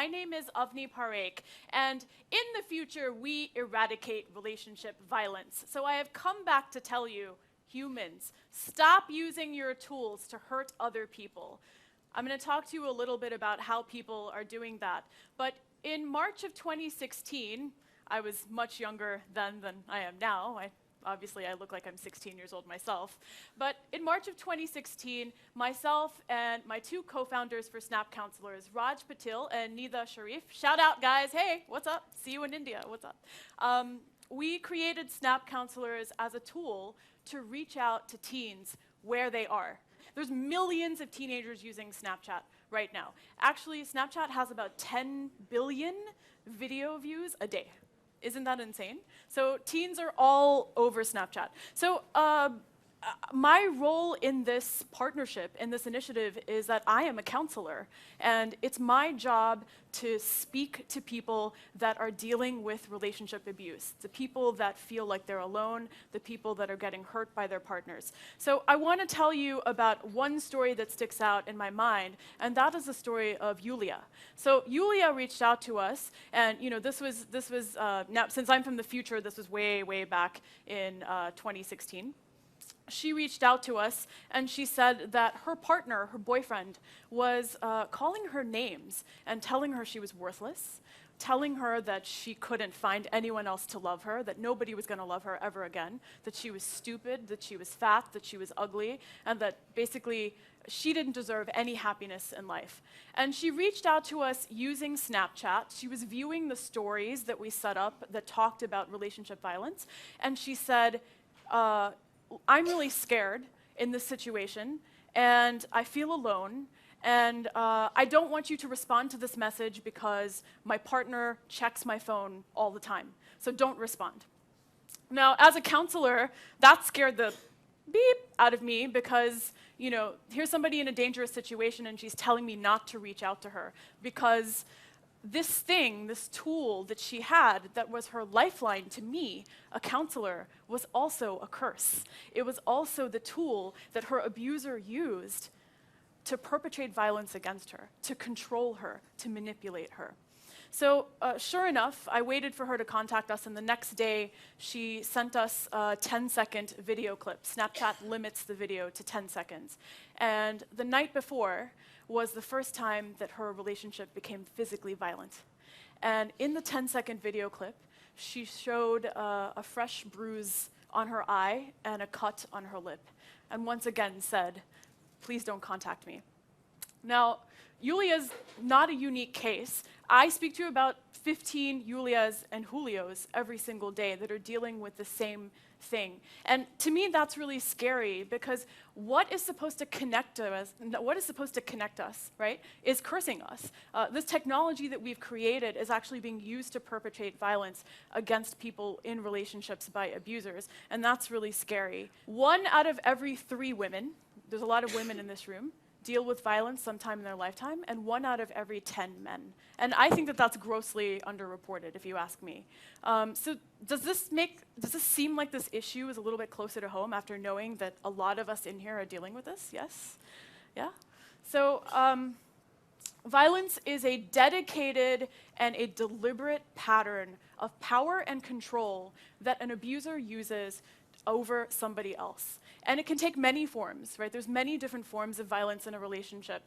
My name is Avani Parekh, and in the future, we eradicate relationship violence. So I have come back to tell you, humans, stop using your tools to hurt other people. I'm going to talk to you a little bit about how people are doing that. But in March of 2016, I was much younger then than I am now. Obviously, I look like I'm 16 years old myself. But in March of 2016, myself and my two co-founders for Snap Counselors, Raj Patil and Nida Sharif, shout out guys, hey, what's up? See you in India, what's up? We created Snap Counselors as a tool to reach out to teens where they are. There's millions of teenagers using Snapchat right now. Actually, Snapchat has about 10 billion video views a day. Isn't that insane? So teens are all over Snapchat. So my role in this partnership, in this initiative, is that I am a counselor. And it's my job to speak to people that are dealing with relationship abuse, the people that feel like they're alone, the people that are getting hurt by their partners. So I want to tell you about one story that sticks out in my mind, and that is the story of Yulia. So Yulia reached out to us, and this was now, since I'm from the future, this was way, way back in 2016. She reached out to us and she said that her partner, her boyfriend, was calling her names and telling her she was worthless, telling her that she couldn't find anyone else to love her, that nobody was going to love her ever again, that she was stupid, that she was fat, that she was ugly, and that basically she didn't deserve any happiness in life. And she reached out to us using Snapchat. She was viewing the stories that we set up that talked about relationship violence, and she said, I'm really scared in this situation, and I feel alone, and I don't want you to respond to this message because my partner checks my phone all the time, so don't respond. Now, as a counselor, that scared the beep out of me because, here's somebody in a dangerous situation and she's telling me not to reach out to her because this tool that she had that was her lifeline to me, a counselor, was also a curse. It was also the tool that her abuser used to perpetrate violence against her, to control her, to manipulate her. So sure enough, I waited for her to contact us, and the next day she sent us a 10-second video clip. Snapchat limits the video to 10 seconds. And the night before was the first time that her relationship became physically violent. And in the 10-second video clip, she showed a fresh bruise on her eye and a cut on her lip, and once again said, "Please don't contact me." Now, Yulia's not a unique case. I speak to about 15 Yulias and Julios every single day that are dealing with the same thing. And to me, that's really scary because what is supposed to connect us, right, is cursing us. This technology that we've created is actually being used to perpetrate violence against people in relationships by abusers, and that's really scary. 1 out of every 3 women, there's a lot of women in this room, deal with violence sometime in their lifetime, and 1 out of every 10 men. And I think that that's grossly underreported, if you ask me. So does this seem like this issue is a little bit closer to home after knowing that a lot of us in here are dealing with this? Yes? Yeah? So violence is a dedicated and a deliberate pattern of power and control that an abuser uses over somebody else. And it can take many forms, right? There's many different forms of violence in a relationship.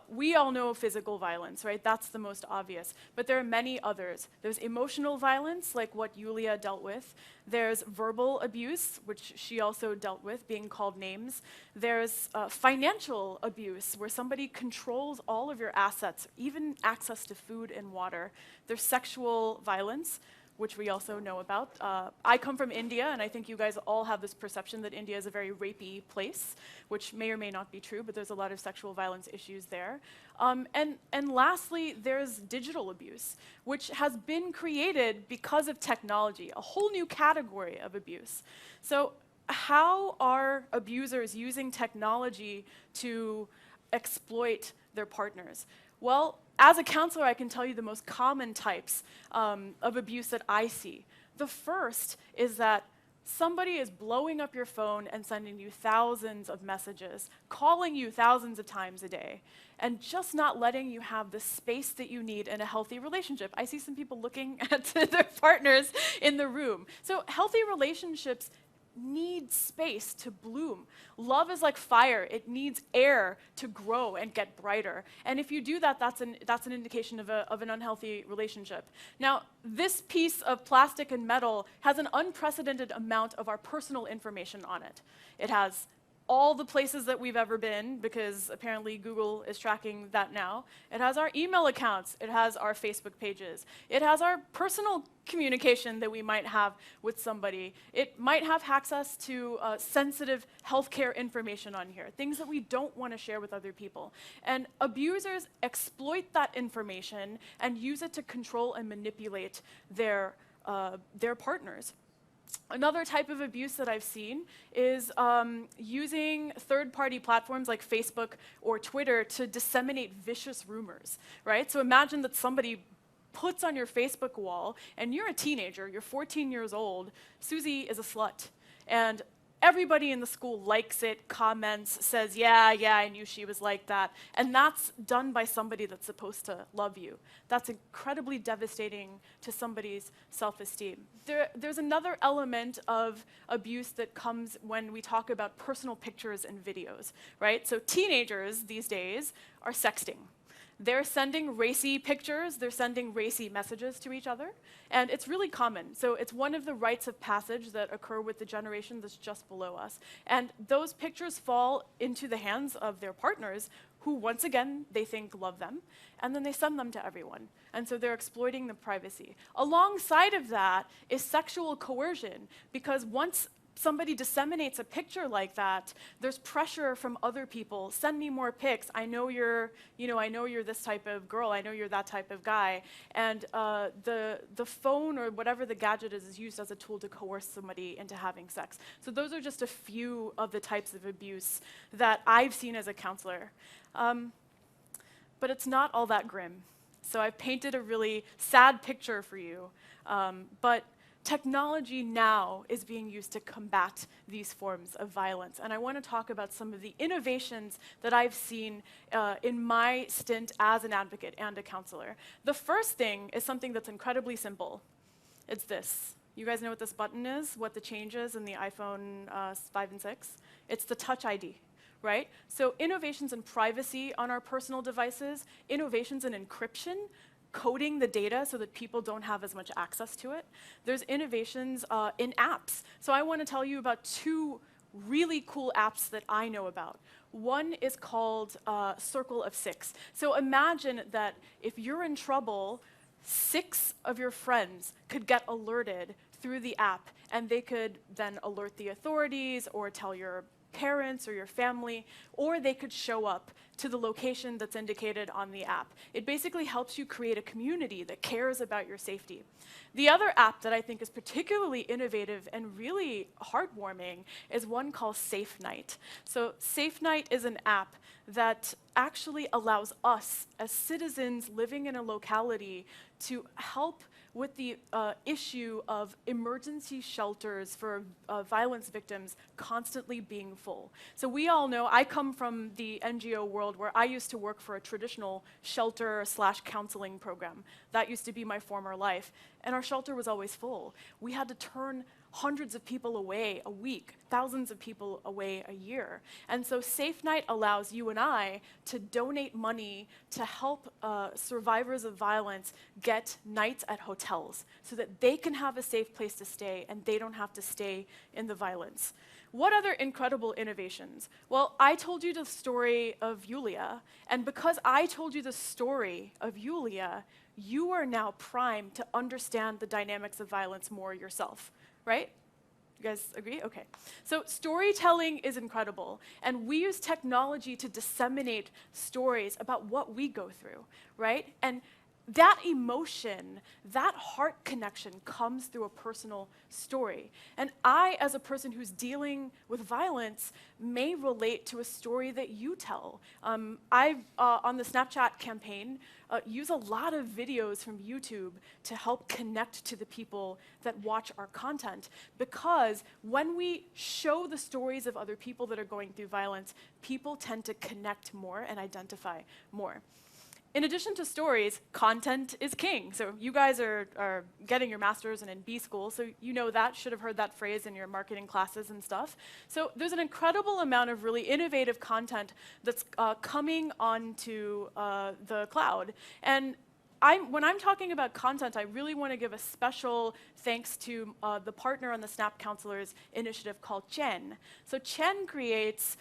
We all know physical violence, right? That's the most obvious. But there are many others. There's emotional violence, like what Yulia dealt with. There's verbal abuse, which she also dealt with, being called names. There's financial abuse, where somebody controls all of your assets, even access to food and water. There's sexual violence, which we also know about. I come from India, and I think you guys all have this perception that India is a very rapey place, which may or may not be true, but there's a lot of sexual violence issues there. And lastly, there's digital abuse, which has been created because of technology, a whole new category of abuse. So how are abusers using technology to exploit their partners? Well, as a counselor, I can tell you the most common types of abuse that I see. The first is that Somebody is blowing up your phone and sending you thousands of messages, calling you thousands of times a day, and just not letting you have the space that you need in a healthy relationship. I see some people looking at their partners in the room. So healthy relationships need space to bloom. Love is like fire. It needs air to grow and get brighter. And if you do that, that's an indication of an unhealthy relationship. Now, this piece of plastic and metal has an unprecedented amount of our personal information on it. It has all the places that we've ever been, because apparently Google is tracking that now. It has our email accounts. It has our Facebook pages. It has our personal communication that we might have with somebody. It might have access to sensitive healthcare information on here, things that we don't want to share with other people. And abusers exploit that information and use it to control and manipulate their partners. Another type of abuse that I've seen is using third-party platforms like Facebook or Twitter to disseminate vicious rumors, right? So imagine that somebody puts on your Facebook wall, and you're a teenager, you're 14 years old, Susie is a slut, and everybody in the school likes it, comments, says, yeah, I knew she was like that. And that's done by somebody that's supposed to love you. That's incredibly devastating to somebody's self-esteem. There's another element of abuse that comes when we talk about personal pictures and videos, right? So teenagers these days are sexting. They're sending racy pictures, they're sending racy messages to each other, and it's really common. So it's one of the rites of passage that occur with the generation that's just below us. And those pictures fall into the hands of their partners, who once again, they think love them, and then they send them to everyone. And so they're exploiting the privacy. Alongside of that is sexual coercion, because once somebody disseminates a picture like that, there's pressure from other people. Send me more pics. I know you're this type of girl. I know you're that type of guy. And the phone or whatever the gadget is used as a tool to coerce somebody into having sex. So those are just a few of the types of abuse that I've seen as a counselor. But it's not all that grim. So I've painted a really sad picture for you. But technology now is being used to combat these forms of violence. And I want to talk about some of the innovations that I've seen in my stint as an advocate and a counselor. The first thing is something that's incredibly simple. It's this. You guys know what this button is, what the change is in the iPhone 5 and 6? It's the Touch ID, right? So innovations in privacy on our personal devices, innovations in encryption, coding the data so that people don't have as much access to it. There's innovations in apps. So I want to tell you about two really cool apps that I know about. One is called Circle of Six. So imagine that if you're in trouble, 6 of your friends could get alerted through the app, and they could then alert the authorities or tell your parents or your family, or they could show up to the location that's indicated on the app. It basically helps you create a community that cares about your safety. The other app that I think is particularly innovative and really heartwarming is one called Safe Night. So Safe Night is an app that actually allows us as citizens living in a locality to help with the issue of emergency shelters for violence victims constantly being full. So we all know, I come from the NGO world where I used to work for a traditional shelter/counseling program. That used to be my former life. And our shelter was always full. We had to turn hundreds of people away a week, thousands of people away a year. And so Safe Night allows you and I to donate money to help survivors of violence get nights at hotels so that they can have a safe place to stay and they don't have to stay in the violence. What other incredible innovations? Well, I told you the story of Yulia, and because I told you the story of Yulia, you are now primed to understand the dynamics of violence more yourself. Right? You guys agree? Okay. So storytelling is incredible, and we use technology to disseminate stories about what we go through, right? And that emotion, that heart connection comes through a personal story. And I, as a person who's dealing with violence, may relate to a story that you tell. I, on the Snapchat campaign, use a lot of videos from YouTube to help connect to the people that watch our content. Because when we show the stories of other people that are going through violence, people tend to connect more and identify more. In addition to stories, content is king. So you guys are getting your master's and in B school, so you know that, should have heard that phrase in your marketing classes and stuff. So there's an incredible amount of really innovative content that's coming onto the cloud. And when I'm talking about content, I really want to give a special thanks to the partner on the Snap Counselors initiative called Chen. So Chen creates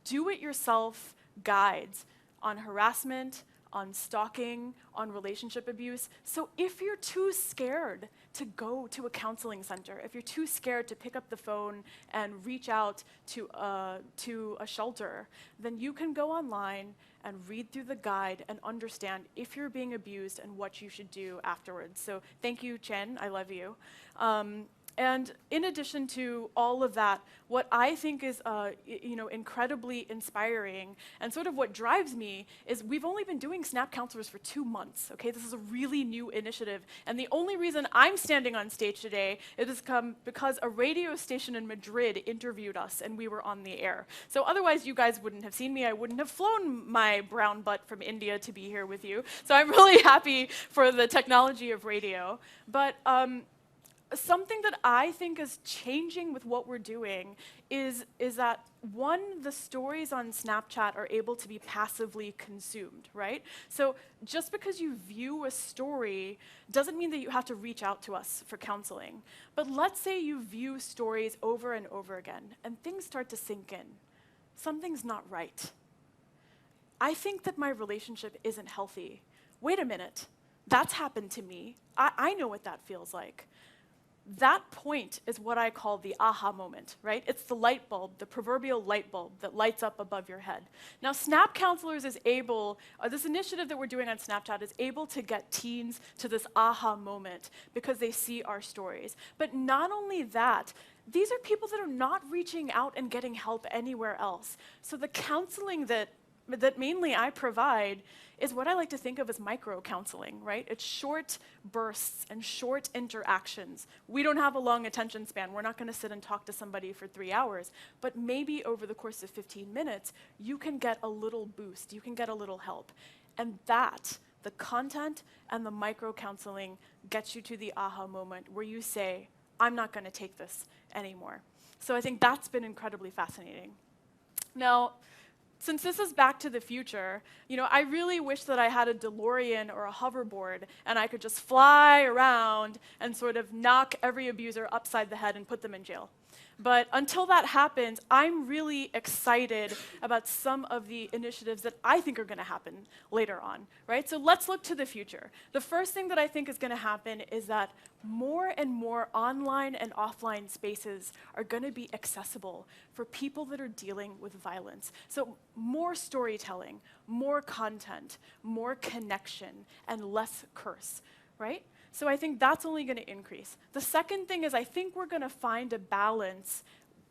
do-it-yourself guides on harassment, on stalking, on relationship abuse. So if you're too scared to go to a counseling center, if you're too scared to pick up the phone and reach out to a shelter, then you can go online and read through the guide and understand if you're being abused and what you should do afterwards. So thank you, Chen, I love you. And in addition to all of that, what I think is incredibly inspiring and sort of what drives me is we've only been doing Snap Counselors for 2 months, okay? This is a really new initiative. And the only reason I'm standing on stage today is because a radio station in Madrid interviewed us and we were on the air. So otherwise you guys wouldn't have seen me. I wouldn't have flown my brown butt from India to be here with you. So I'm really happy for the technology of radio. But something that I think is changing with what we're doing is that, one, the stories on Snapchat are able to be passively consumed, right? So just because you view a story doesn't mean that you have to reach out to us for counseling. But let's say you view stories over and over again, and things start to sink in. Something's not right. I think that my relationship isn't healthy. Wait a minute, that's happened to me. I know what that feels like. That point is what I call the aha moment, right? It's the light bulb, the proverbial light bulb that lights up above your head. Now, Snap Counselors is able, this initiative that we're doing on Snapchat is able to get teens to this aha moment because they see our stories. But not only that, these are people that are not reaching out and getting help anywhere else. So the counseling that mainly I provide is what I like to think of as micro-counseling, right? It's short bursts and short interactions. We don't have a long attention span. We're not going to sit and talk to somebody for 3 hours. But maybe over the course of 15 minutes, you can get a little boost. You can get a little help. And that, the content and the micro-counseling, gets you to the aha moment where you say, I'm not going to take this anymore. So I think that's been incredibly fascinating. Now, since this is Back to the Future, I really wish that I had a DeLorean or a hoverboard and I could just fly around and sort of knock every abuser upside the head and put them in jail. But until that happens, I'm really excited about some of the initiatives that I think are going to happen later on, right? So let's look to the future. The first thing that I think is going to happen is that more and more online and offline spaces are going to be accessible for people that are dealing with violence. So more storytelling, more content, more connection, and less curse, right? So I think that's only going to increase. The second thing is I think we're going to find a balance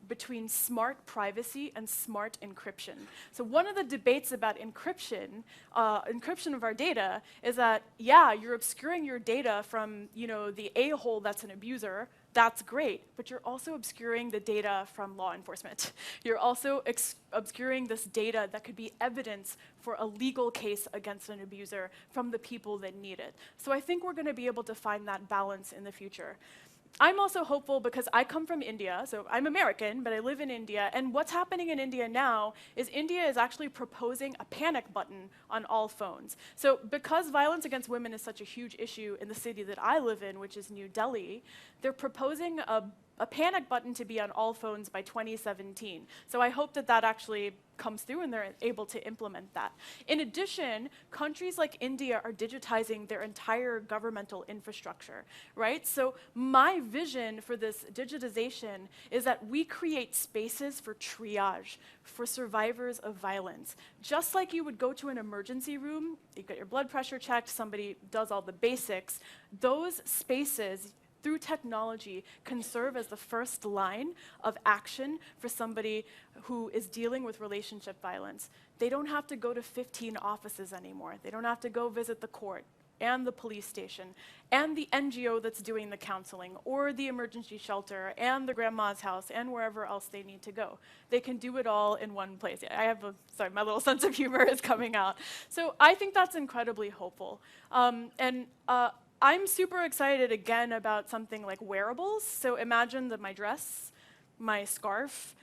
between smart privacy and smart encryption. So one of the debates about encryption of our data is that, yeah, you're obscuring your data from, the a-hole that's an abuser. That's great, but you're also obscuring the data from law enforcement. You're also obscuring this data that could be evidence for a legal case against an abuser from the people that need it. So I think we're going to be able to find that balance in the future. I'm also hopeful because I come from India, so I'm American, but I live in India, and what's happening in India now is India is actually proposing a panic button on all phones. So because violence against women is such a huge issue in the city that I live in, which is New Delhi, they're proposing a a panic button to be on all phones by 2017. So I hope that that actually comes through and they're able to implement that. In addition, countries like India are digitizing their entire governmental infrastructure, right? So my vision for this digitization is that we create spaces for triage, for survivors of violence. Just like you would go to an emergency room, you get your blood pressure checked, somebody does all the basics, those spaces through technology can serve as the first line of action for somebody who is dealing with relationship violence. They don't have to go to 15 offices anymore. They don't have to go visit the court and the police station and the NGO that's doing the counseling or the emergency shelter and the grandma's house and wherever else they need to go. They can do it all in one place. I have sorry, my little sense of humor is coming out. So I think that's incredibly hopeful. I'm super excited again about something like wearables. So imagine that my dress, my scarf,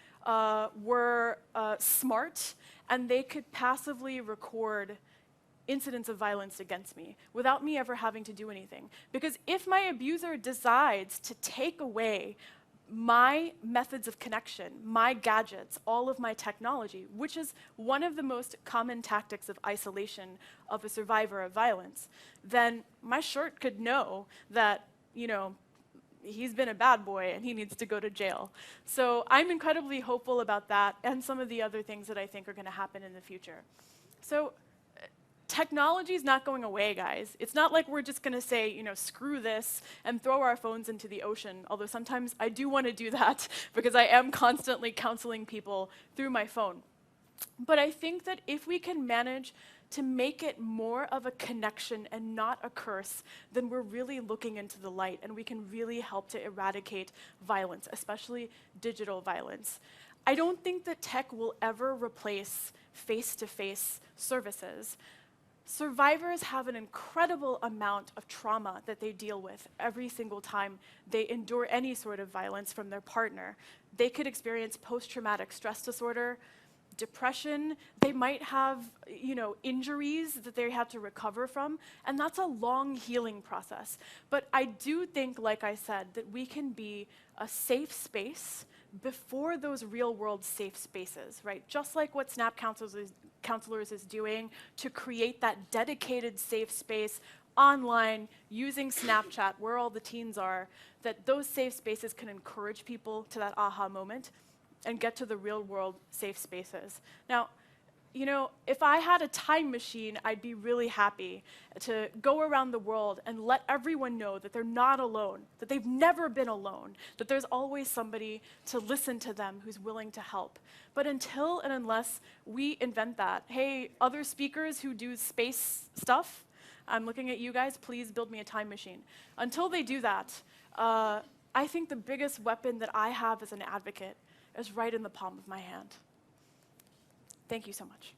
were smart and they could passively record incidents of violence against me without me ever having to do anything. Because if my abuser decides to take away my methods of connection, my gadgets, all of my technology, which is one of the most common tactics of isolation of a survivor of violence, then my shirt could know that, you know, he's been a bad boy and he needs to go to jail. So I'm incredibly hopeful about that and some of the other things that I think are going to happen in the future. So technology is not going away, guys. It's not like we're just going to say, you know, screw this and throw our phones into the ocean, although sometimes I do want to do that because I am constantly counseling people through my phone. But I think that if we can manage to make it more of a connection and not a curse, then we're really looking into the light and we can really help to eradicate violence, especially digital violence. I don't think that tech will ever replace face-to-face services. Survivors have an incredible amount of trauma that they deal with every single time they endure any sort of violence from their partner. They could experience post-traumatic stress disorder, depression, they might have, you know, injuries that they have to recover from, and that's a long healing process. But I do think, like I said, that we can be a safe space before those real-world safe spaces, right? Just like what Snap Counselors is doing to create that dedicated safe space online using Snapchat, where all the teens are, that those safe spaces can encourage people to that aha moment and get to the real-world safe spaces. Now, you know, if I had a time machine, I'd be really happy to go around the world and let everyone know that they're not alone, that they've never been alone, that there's always somebody to listen to them who's willing to help. But until and unless we invent that, hey, other speakers who do space stuff, I'm looking at you guys, please build me a time machine. Until they do that, I think the biggest weapon that I have as an advocate is right in the palm of my hand. Thank you so much.